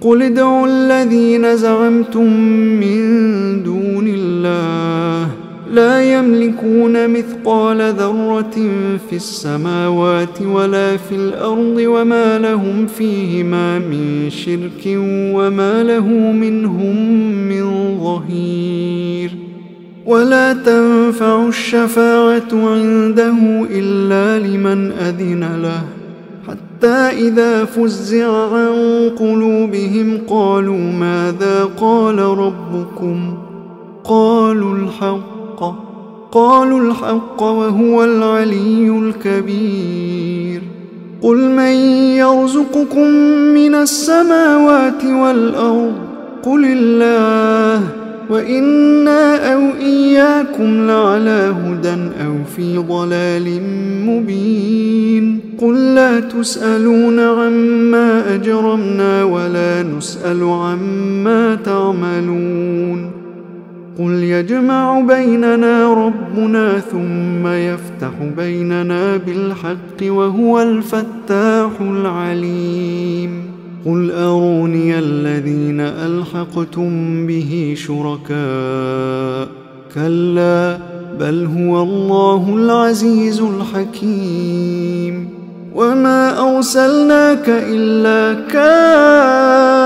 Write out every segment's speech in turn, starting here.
قل ادعوا الذين زعمتم من دون الله لا يملكون مثقال ذرة في السماوات ولا في الأرض وما لهم فيهما من شرك وما له منهم من ظهير. ولا تنفع الشفاعة عنده إلا لمن أذن له حتى إذا فزع عن قلوبهم قالوا ماذا قال ربكم قالوا الحق وهو العلي الكبير. قل من يرزقكم من السماوات والأرض قل الله وإنا أو إياكم لعلى هدى أو في ضلال مبين. قل لا تسألون عما أجرمنا ولا نسأل عما تعملون. قل يجمع بيننا ربنا ثم يفتح بيننا بالحق وهو الفتاح العليم. قل أروني الذين ألحقتم به شركاء كلا بل هو الله العزيز الحكيم. وما أرسلناك إلا كافة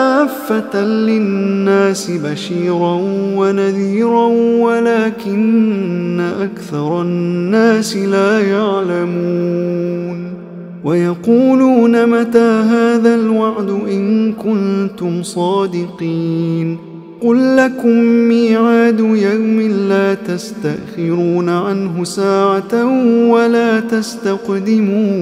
للناس بشيرا ونذيرا ولكن أكثر الناس لا يعلمون. ويقولون متى هذا الوعد إن كنتم صادقين. قل لكم ميعاد يوم لا تستأخرون عنه ساعة ولا تستقدمون.